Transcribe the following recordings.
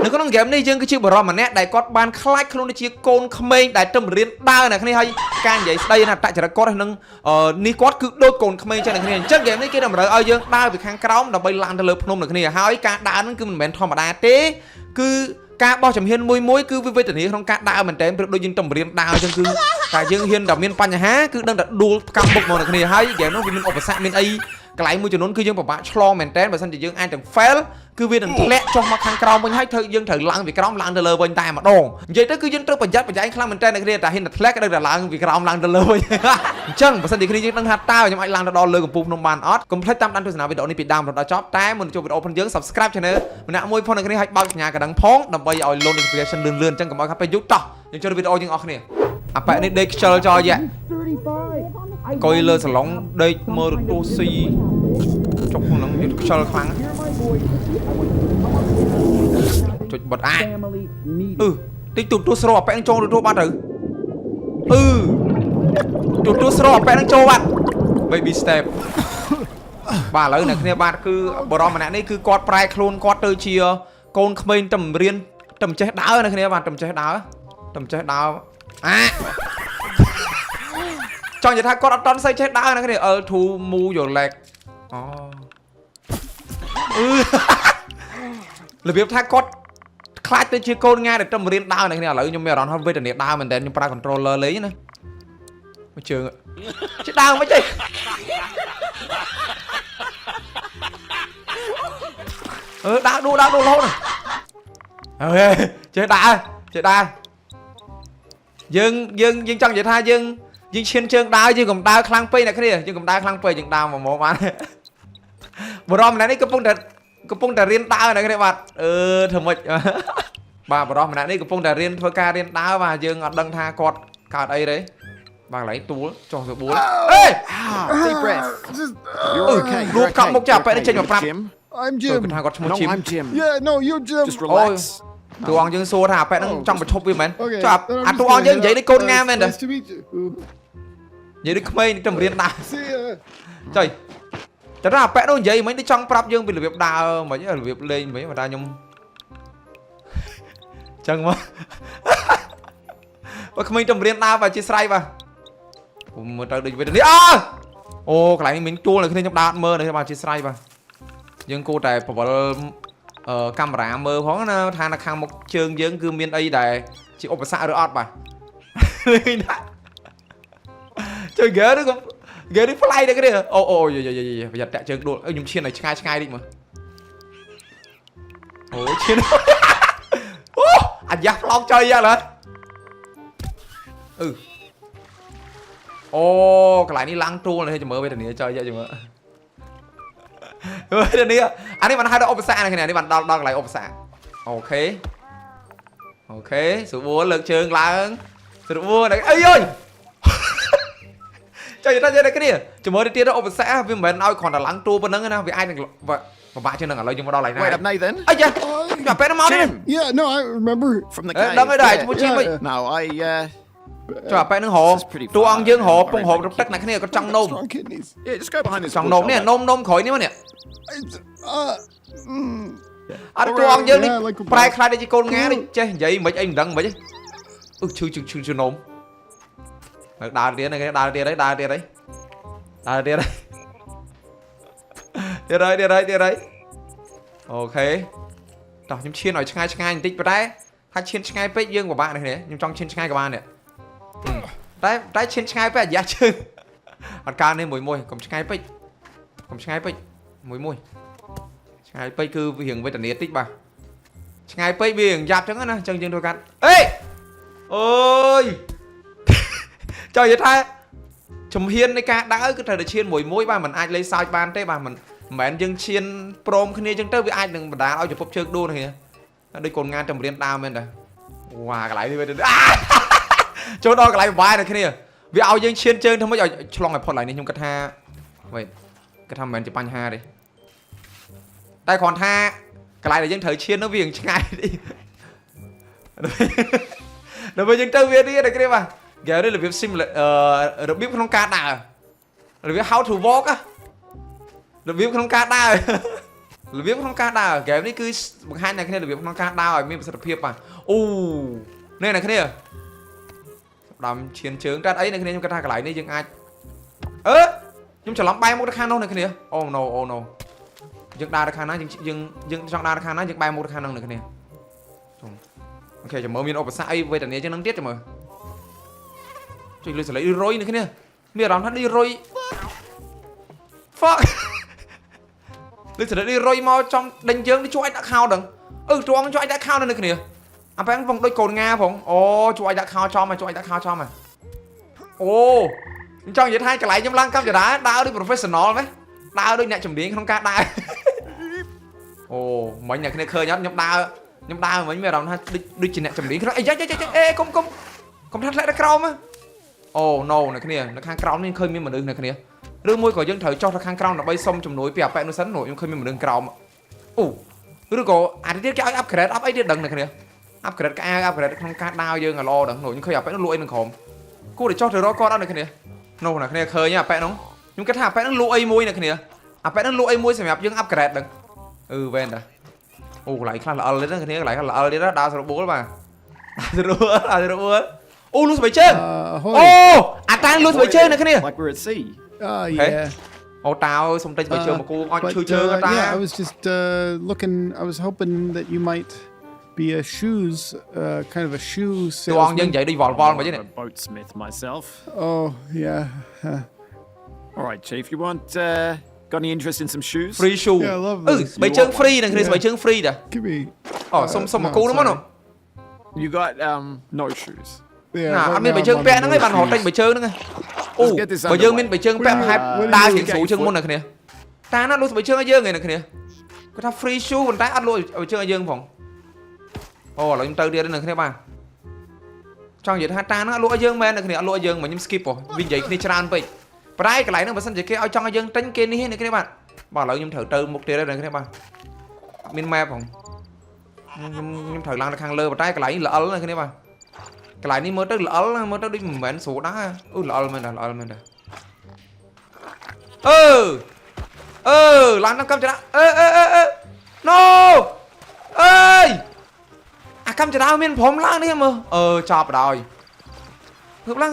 នៅក្នុងហ្គេមនេះយើងគឺជាបរិមម្នាក់ដែលគាត់បានខ្លាចខ្លួនជាកូនក្មេងដែលទៅរៀនដើរណាគ្នាហើយការនិយាយស្ដីណាតចរិតគាត់នឹងនេះគាត់គឺដូចកូនក្មេងចឹងណាគ្នាអញ្ចឹងហ្គេមនេះគេតម្រូវឲ្យយើងដើរពីខាងក្រោមដើម្បីឡើងទៅលើភ្នំណាគ្នាហើយការដើរហ្នឹងគឺមិនមែនធម្មតាទេគឺការបោះជំហានមួយគឺវាវេទនាក្នុងការដើរមែនតើព្រោះដូចយើងទៅរៀនដើរអញ្ចឹងគឺតែយើងហ៊ានតែមានបញ្ហាគឺដឹងតែដួលកាំមុខមកណាគ្នាហើយហ្គេមនោះវាមានឧបសគ្គមានអីកន្លែងមួយចំនួនគឺយើងពិបាកឆ្លងមែនតើបើមិនជាយើងអាចទាំង fail គឺវានឹងធ្លាក់ចុះមកខាងក្រោមវិញហើយយើងត្រូវឡើងពីក្រោមឡើងទៅលើវិញតែម្ដងនិយាយទៅគឺយើងត្រូវប្រយ័ត្នប្រយែងខ្លាំងមែនតើអ្នកគ្នាតែហ៊ានតែធ្លាក់ក៏ដឹងតែឡើងពីក្រោមឡើងទៅលើវិញអញ្ចឹងបើសិនជាគ្នាយើងដឹងថាតើខ្ញុំអាចឡើងទៅដល់លើកំពូលភ្នំបានអត់កុំភ្លេចតាមដានទស្សនាវីដេអូនេះពីដើមរហូតដល់ចប់តែមុនចូលវីដេអូផងយើង subscribe channel ម្នាក់មួយផងអ្នកគ្នាឲ្យបើកសញ្ញាកណ្ដឹងផងដើម្បីឲ្យ notification លឿនអញ្ចឹងកុំឲ្យខាត់ពេលយូរតោះយើងចូលវីដេអូយើងអស់គ្នាអាប៉ែនេះដេកខ្ជិលចោលយ៉ាកុយលើសាឡុងដេកមើលទូស៊ីចុកក្នុងនេះខ្ជិលខ្លាំងចុចបត់តិចទូស្រោអាប៉ែនឹងចូលទូបាត់ទៅទូស្រោអាប៉ែនឹងចូលបាត់ baby step បាទឥឡូវអ្នកគ្នាបាទគឺបរិមម្នាក់នេះគឺគាត់ប្រែខ្លួនគាត់ទៅជាកូនក្មេងតែរៀនតែចេះដើរអ្នកគ្នាបាទតែចេះដើរចង់និយាយថាគាត់អត់តន់សូវចេះដើរអ្នកគ្នា L2 move your leg របៀបថាគាត់ខ្លាចទៅជាកូនងាយដែលតែរៀនដើរអ្នកគ្នាឥឡូវខ្ញុំមានអារម្មណ៍ថាវេទនាដើរមែនតើខ្ញុំប្រើ controller លេងណាមួយជើងជិះដើរមិនចេះដើរដួលរហូតណាចេះដើរយើងចង់និយាយថាយើងឈានជើងដើរយើងកុំដើរខ្លាំងពេកអ្នកគ្នាយើងកុំដើរខ្លាំងពេកយើងដើរមកបានបរិមម្នាក់នេះកំពុងតែរៀនដើរអ្នកគ្នាបាទធ្វើម៉េចបាទបរិមម្នាក់នេះកំពុងតែរៀនធ្វើការរៀនដើរបាទយើងអត់ដឹងថាគាត់កើតអីទេបាទកន្លែងទូលចុះទៅបួលDeep breath. You're okay. លោកកាប់មុខចាប៉ែនេះចេញមកប្រាប់ I'm Jim. គាត់ថាគាត់ឈ្មោះ Jim. No, I'm Jim. Yeah, no, you're Jim. Just relax. តួអង្គយើងសួរថាប៉ែនឹងចង់បញ្ឈប់វាមែនចុះអាតួអង្គយើងនិយាយនេះកូនងាមែនទេនិយាយនេះក្មេងតែរៀនដើរចុយតែថាប៉ែនោះនិយាយមិនទេចង់ប្រាប់យើងពីរបៀបដើរមិនរបៀបលេងមិនបើថាខ្ញុំចឹងមកបើក្មេងតែរៀនដើរបាទជាស្រ័យបាទខ្ញុំមើលទៅដូចវេទនាអូកន្លែងនេះមិញទួលនៅគ្នាខ្ញុំដើរមើលនេះបាទជាស្រ័យបាទយើងគួរតែបវលកាមេរ៉ាមើលផងណាថានៅខាងមុខជើងយើងគឺមានអីដែលជាឧបសគ្គឬអត់បាទជួយហ្គេនេះក៏ហ្គេនេះផ្លៃដែរគ្នាអូយប្រយ័ត្នតាក់ជើងដួលខ្ញុំឈានឲ្យឆ្ងាយតិចមើលអូឈានអូអាយ៉ាស់ប្លង់ចុយយ៉ាងណាអូកន្លែងនេះឡើងទួលនេះចាំមើលវេទនាចុយចាំមើលវេទនាអានេះបានហៅថាឧបសគ្គនេះនេះបានដល់កន្លែងឧបសគ្គអូខេស្រួលលើកជើងឡើងស្រួលអីយចុយតែនិយាយតែគ្នាចាំមើលទៀតឧបសគ្គវាមិនមែនឲ្យគ្រាន់តែឡើងទួលប៉ុណ្ណឹងណាវាអាចនឹងពិបាកជាងនឹងឥឡូវយើងមកដល់កន្លែងណា Wait up, Nathan. អាយ៉ាតែពេលមកនេះ Yeah, no, I remember From the cave. ដឹងហើយដែរឈ្មោះ Jim No, I ចុះអាប៉ែនឹងរកតួអង្គយើងរកពងរករំទឹកអ្នកគ្នាគាត់ចង់នោម strong kidneys. yeah, just go behind this. ចង់នោមនេះនោមក្រោយនេះមកនេះអត់តួអង្គយើងនេះប្រែខ្លាចដូចជាកូនងានេះចេះនិយាយមិនអីមិនដឹងមិនឈឺនោមដើរទៀតហ្នឹងដើរទៀតហើយអូខេតោះខ្ញុំឈានឲ្យឆ្ងាយបន្តិចប៉ុន្តែថាឈានឆ្ងាយពេកយើងពិបាកនេះខ្ញុំចង់ឈានឆ្ងាយក៏បានដែរតែឈានឆ្ងាយពេករយៈជើងអត់កើនេះមួយកុំឆ្ងាយពេកមួយឆ្ងាយពេកគឺវារៀងវេទនាតិចបាទឆ្ងាយពេកវារៀងយ៉ាប់ចឹងណាចឹងយើងធ្វើកាត់អូយចង់និយាយថាជំហាននៃការដើរគឺត្រូវតែឈានមួយបាទมันអាចលេងសើចបានទេបាទមិនមែនយើងឈានព្រមគ្នាចឹងទៅវាអាចនឹងបណ្ដាលឲ្យចំពប់ជើងដួលគ្នាដូចកូនងានចម្រៀនដើមមែនតាវ៉ាកន្លែងនេះវាចូលដល់កន្លែងបាយនៅគ្នាវាឲ្យយើងឈានជើងធ្វើម៉េចឲ្យឆ្លងឲ្យផុតកន្លែងនេះខ្ញុំគិតថាមិនមែនជាបញ្ហាទេតែគ្រាន់ថាកន្លែងដែលយើងត្រូវឈាននោះវាឆ្ងាយតិចដល់យើងទៅវានេះតែគ្នាបាទគេនេះរបៀប របៀបក្នុងការដើររបៀប how to walk របៀបក្នុងការដើរ របៀបក្នុងការដើរហ្គេមនេះគឺបង្ហាញអ្នកគ្នារបៀបក្នុងការដើរឲ្យមានប្រសិទ្ធភាពបាទអូនេះអ្នកគ្នាដំឈានជើងតែអីអ្នកគ្នាខ្ញុំគិតថាកន្លែងនេះយើងអាចខ្ញុំច្រឡំបែរមុខទៅខាងនោះអ្នកគ្នាអូ no អូ no យើងដើរទៅខាងណាយើងចង់ដើរទៅខាងណាយើងបែរមុខទៅខាងនោះអ្នកគ្នាអូខេចាំមើលមានឧបសគ្គអីវេទនាជាងនឹងទៀតចាំមើលជួយលុយសលេងរុយអ្នកគ្នាមានអារម្មណ៍ថានេះរុយ fuck លុយសលេងរុយមកចំដេញយើងនេះជួយដាក់ខោដឹងទ្រង់ជួយដាក់ខោនៅគ្នាអាប៉ែងផងដូចកូនងាផងអូជួយដាក់ខោចំមកជួយដាក់ខោចំមកអូចង់និយាយថាកន្លែងខ្ញុំឡើងកម្មចរាដើរដូច professional ហ្មងដើរដូចអ្នកជំនាញក្នុងការដើរអូមិញអ្នកគ្នាឃើញអត់ខ្ញុំដើរមិញមានអារម្មណ៍ថាដូចជាអ្នកជំនាញក្នុងអីយ៉ាកុំថាធ្លាក់ទៅក្រោមអូ no អ្នកគ្នានៅខាងក្រោមនេះឃើញមានមនុស្សអ្នកគ្នាឬមួយក៏យើងត្រូវចុះទៅខាងក្រោមដើម្បីសុំជំនួយពីអាប៉ែនោះសិនខ្ញុំឃើញមានមនុស្សក្រោមអូឬក៏អានេះទៀតគេឲ្យ upgrade អីទៀតដឹងអ្នកគ្នា upgrade កៅ upgrade ក្នុងការដើរយើងល្អដឹងខ្ញុំឃើញអាប៉ែនោះលក់អីនឹងក្រោមគួរតែចុះទៅរកគាត់អត់អ្នកគ្នានោះអ្នកគ្នាឃើញអាប៉ែនោះខ្ញុំគិតថាអាប៉ែនោះលក់អីមួយអ្នកគ្នាអាប៉ែនោះលក់អីមួយសម្រាប់យើង upgrade ដឹងវែនតាអូកន្លែងខ្លះល្អលេហ្នឹងគ្នាកន្លែងខ្លះល្អលេណាដើរស្របួលបាទស្រួលអូលូសបៃជើងអូអាតាំងលូសបៃជើងអ្នកគ្នា Like we're at sea. Yeah. អូតាអើយសុំតិចបៃជើងមកគូអត់ឈឺជើងតា yeah, I was just looking. I was hoping that you might be a shoes, kind of a shoe តួងយើង salesman. និយាយដូចវល់មកចឹង I'm a boatsmith myself. Oh yeah. All right, Chief. You want got any interest in some shoes? free shoe Yeah, I love those. បៃជើង free អ្នកគ្នាបៃជើង free តា Give me. អូសុំមកគូនោះមកនោះ You got no shoes. Yeah. ណា right អត់មាន now បៃ I'm ជើង on ពាក់ the ហ្នឹងឯងបានរហូត shoes. ទិញបៃជើងហ្នឹងអូបើយើងមានបៃជើងពាក់ប្រហែលដើរជាងស្រួលជាងមុនអ្នកគ្នាតាណាលុយបៃជើងឲ្យយើងឯងអ្នកគ្នាគាត់ថា free shoe ប៉ុន្តែអត់លក់បៃជើងឲ្យយើងផងអូឥឡូវខ្ញុំទៅទៀតអ្នកគ្នាបាទចង់និយាយថាតាហ្នឹងអត់លក់ឲ្យយើងមែនអ្នកគ្នាអត់លក់ឲ្យយើងមកខ្ញុំ skip ហ៎វានិយាយគ្នាច្រើនពេកប្រហែលកន្លែងហ្នឹងបើសិនជាគេឲ្យចង់ឲ្យយើងទិញគេនេះអ្នកគ្នាបាទឥឡូវខ្ញុំត្រូវទៅមុខទៀតហើយអ្នកគ្នាបាទមាន map ផងខ្ញុំត្រូវឡើងទៅខាងលើប៉ុន្តែកន្លែងល្អអ្នកគ្នាបាទកន្លែងនេះមើលទៅល្អមើលទៅដូចមិនមែនស្រួលដែរអូល្អមែនដែរឡើងដល់កម្មចរាno អើយអាកម្មចរាមានព្រមឡើងនេះមើលចប់ដល់គឺឡើង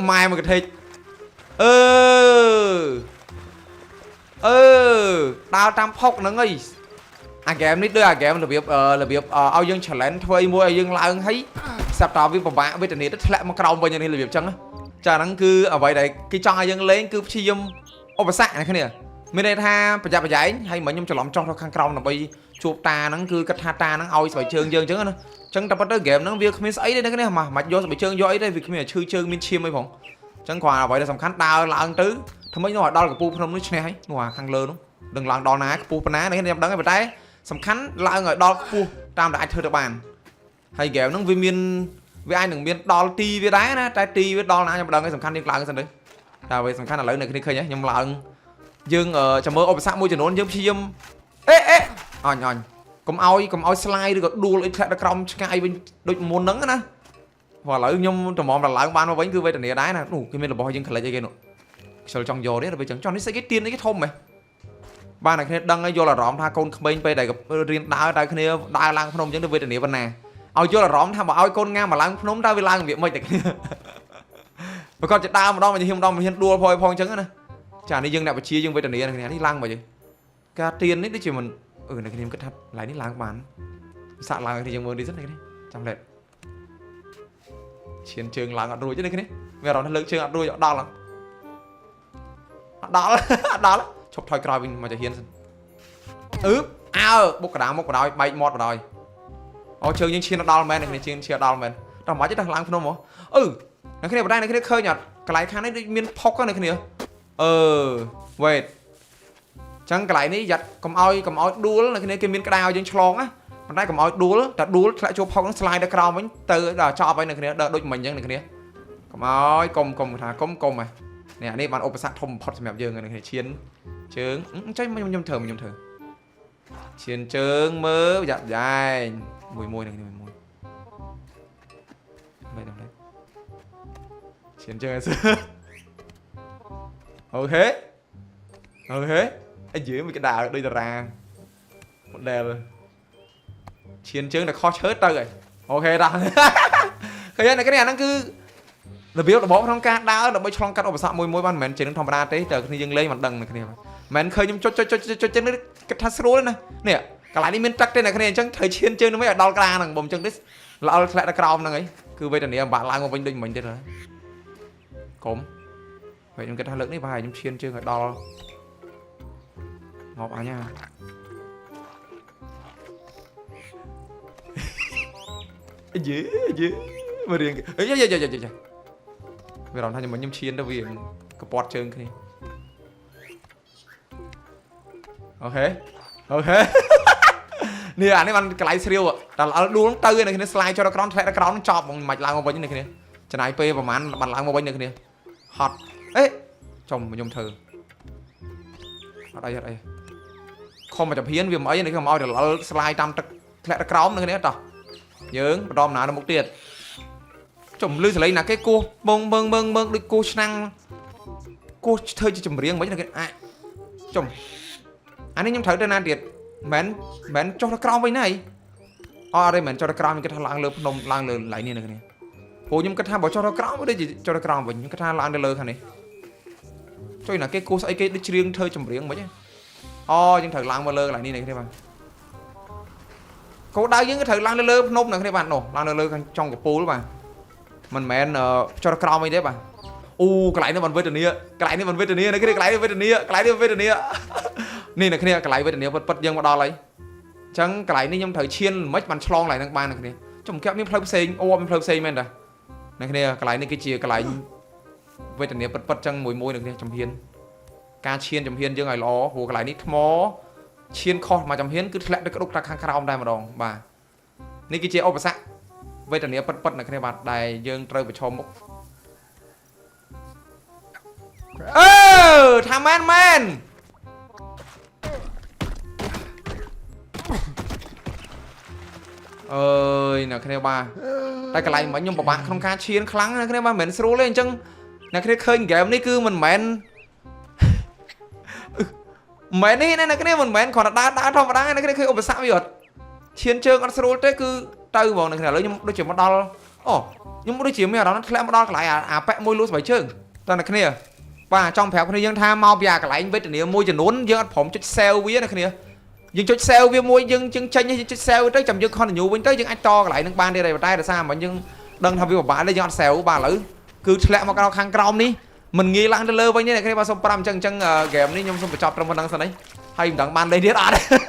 ម៉ែមកកថេកដើរតាមផុកហ្នឹងអីអាហ្គេមនេះដូចអាហ្គេមរបៀបឲ្យយើង challenge ធ្វើអីមួយឲ្យយើងឡើងហើយស្រាប់តវាពិបាកវេទនាទៅធ្លាក់មកក្រោមវិញនេះរបៀបចឹងចាហ្នឹងគឺអ្វីដែលគេចង់ឲ្យយើងលេងគឺព្យាយាមឧបសគ្គណាគ្នាមានន័យថាប្រយ័ត្នប្រយែងហើយមិនខ្ញុំច្រឡំចុះទៅខាងក្រោមដើម្បីជួបតាហ្នឹងគឺគិតថាតាហ្នឹងឲ្យស្បែកជើងយើងចឹងណាចឹងតែប៉ុន្តែហ្គេមហ្នឹងវាគ្មានស្អីទេណាគ្នាមិនយកស្បែកជើងយកអីទេវាគ្មានឈឺជើងមានឈាមអីផងចឹងគ្រាន់អ្វីដែលសំខាន់ដើរឡើងទៅថ្មិញនោះឲ្យដល់កំពូលភ្នំនោះឈ្នះហើយនោះអាខាងលើនោះដឹងឡើងដល់ណាខ្ពស់ប៉ុណ្ណានេះខ្ញុំដឹងហើយប៉ុន្តែសំខាន់ឡើងឲ្យដល់ខ្ពស់តាមដែលអាចធ្វើទៅបានហើយហ្គេមហ្នឹងវាអាចនឹងមានដល់ទីវាដែរណាតែទីវាដល់ណាខ្ញុំដឹងហើយសំខាន់យើងឡើងសិនទៅតែអ្វីសំខាន់ឥឡូវនៅគ្នាឃើញខ្ញុំឡើងយើងចាំមើលឧបសគ្គមួយចំនួនយើងព្យាយាមអញកុំឲ្យ slide ឬក៏ដួលអីធ្លាក់ទៅក្រោមឆ្កាយវិញដូចមុនហ្នឹងណាព្រោះឥឡូវខ្ញុំតម្រាំដល់ឡើងបានមកវិញគឺវេទនាដែរណានោះគេមានរបស់យើងក្លេចអីគេនោះខ្ជិលចង់យកទេដល់ពេលចឹងចង់នេះស្អីគេទៀននេះគេធំហ៎បានតែគ្នាដឹងហើយយល់អារម្មណ៍ថាកូនក្មេងពេលដែលរៀនដើរតែគ្នាដើរឡើងភ្នំចឹងទៅវេទនាប៉ុណ្ណាឲ្យយល់អារម្មណ៍ថាបើឲ្យកូនងាមកឡើងភ្នំតើវាឡើងវាមិនតែគ្នាប្រកបជាដើរម្ដងមកហ៊ានដួលផងចឹងណាចានេះយើងអ្នកបជាយើងវេទនាគ្នានេះឡើងមកចឹងការទៀននេះដូចជាមិនអ្នកគ្នាខ្ញុំគិតថាឡៃនេះឡើងបានសាក់ឡើងគ្នាយើងមើលនេះសិននេះចាំលេតឈានជើងឡើងអត់រួចទេនេះគ្នាមានអារម្មណ៍ថាលើកជើងអត់រួចអត់ដល់ឈប់ថយក្រោយវិញមកចាហ៊ានសិនបុកកដាមកបដ ாய் បែកមាត់បដ ாய் អូជើងយើងឈានដល់មែននេះជើងឈានដល់មែនតោះមិនទេឡើងភ្នំហ៎អ្នកគ្នាបដ ாய் អ្នកគ្នាឃើញអត់កន្លែងខាងនេះដូចមានផុកហ្នឹងអ្នកគ្នាwait ចឹងកន្លែងនេះយ៉ាត់កុំឲ្យដួលអ្នកគ្នាគេមានក្តារឲ្យយើងឆ្លងណាប៉ុន្តែកុំឲ្យដួលតែដួលធ្លាក់ចូលផុកហ្នឹង slide ទៅក្រោមវិញទៅដល់ចប់ហើយអ្នកគ្នាដល់ដូចមិញចឹងអ្នកគ្នាកុំឲ្យកុំថាកុំហ៎នេះអានេះបានឧបសគ្គធំបំផុតសម្រាប់យើងអ្នកគ្នាឈានជើងចេញខ្ញុំធ្វើឈានជើងមើលយ៉ាប់យ៉ែងមួយនេះមួយឈានជើងអូខេ Anh dưới một cái đà đôi ra một đèo chiến chương là kho chớt tới rồi ok đó cái này nó cứ là biết là bỏ trong ca đá là mới trong cắt ở sọ môi ban mền chỉ nó thòng đa tế chờ khi dừng lấy mặt đằng này cái này mền khơi nhung cho chân nó cái thắt rối này nè cái lại đi miền tắc đây này cái này chẳng thời chiến chương nó mới ở đau ca thằng bầm chân đấy là lại là cào này ấy cứ bây giờ này bạn lại một bên đinh mình thế rồi cốm vậy nhưng cái thằng lớn này vài nhung chiến chương ở đau ngọt à nha dễ mà riêng ấy về đòn thay cho mình nhâm chiên đâu vì cái bọt trơn cái này ok nè anh ấy ăn cái lái siêu ạ là đuôi nó tư này cái slide cho nó nó chọc bằng mạch lang một bên này cái này chân IP và màn bàn lang một bên này cái này hot ấy chồng mà nhung thử ở đây không mà chụp hiến vì mấy này không mau được slide tam tật lại nó cóng này cái này đó dướng đom nào nó một tiền chồng lưu lấy là cái cô bâng đi cô năng cô thôi chỉ chồng riêng mấy là cái chồng anh ấy nhung thử trên an tiệt mến cho nó cong với này đây mến cho nó cong cái thằng lang lơ nôm lang lơ lại như này cái này hồ nhung cái thằng bảo cho nó cong với đây gì cho nó cong với những cái thằng lang lơ này cho là cái cô sẽ cái đi riêng thôi chồng riêng mấy chứ nhưng thằng lang lơ lại như này các bạn cô đau những cái thằng lang lơ nôm này các bạn nổ lang lơ trong cái pool mà mình mẹ cho nó cong với đấy bạn cái lại nó vẫn với này cái lại này nên là cái này cái lại với này bật dương vào đo lấy chẳng cái lại này nhung thời chiên mất bàn slong lại thằng ba này trong kẹp miếng phơi xây men rồi này cái lại này cái chia cái lại với này bật chẳng mùi được này trong hiên ca chiên trong hiên dương ngày ló hồ cái lại này mó chiên kho mà trong hiên cứ lẹ được cái đục ra khang khao đây mà đòn bà này cái chia ô bả sạ với này bật này cái này bạn đài dương rơi vào cho một thằng man ơi nè cái này ba đây cái này mà nhung bạn không ca chiến kháng cái này ba mình sưu lên chân nè cái này khơi game này cứ mình mẹn mẹn đi này cái này mình mẹn còn đá trong đá này cái này khơi ôm sao vậy chiến chơi con sưu thế cứ tao vào này lấy nhưng đôi chỉ một đo nhưng đôi chỉ mấy đó nó lẽ một đo lại pẹ môi lúa bảy chương toàn là cái này và trong phèo này dân tham mau bia cái lại với này môi chỉ nốn dân phỏng chút sale với này cái này dân chút sale với môi dân chân tranh như chút sale tới chậm dân con nhiều bên tới dân anh to lại nâng ban đây này tay là sao mà dân đừng tham với bà đây dân sale bà lử cứ lẹ một cái khang crom đi mình nghĩ lăng lơ với như này cái bao xong pram chân game đi nhưng xong phải chọc trong phần năng sao đấy hay đừng ban đây điết ở đấy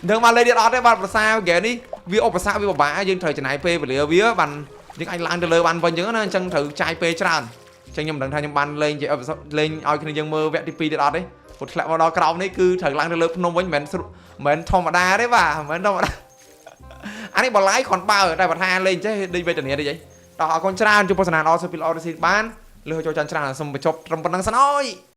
đừng ban đây điết ở đấy bạn sao game đi vì ốp sao với bà dân thời trận này p và lừa vía bàn những anh lăng lơ ban với những nó chân thử trai p tràn chẳng nhầm đừng thay nhầm ban lên lên oi cái dân mơ vẽ tp điết ở đấy một lẹ vào đó crom đấy cứ thời lăng lơ nôm với mình thong mà đa đấy bà mình đâu mà anh ấy bỏ lái còn bao ở đây bật hai lên chứ đi về trận này đi vậy đó con tràn cho person nào đó sẽ bị lo được bán lừa cho chân tràn là xong bị chọc trong phần năng sẵn ơi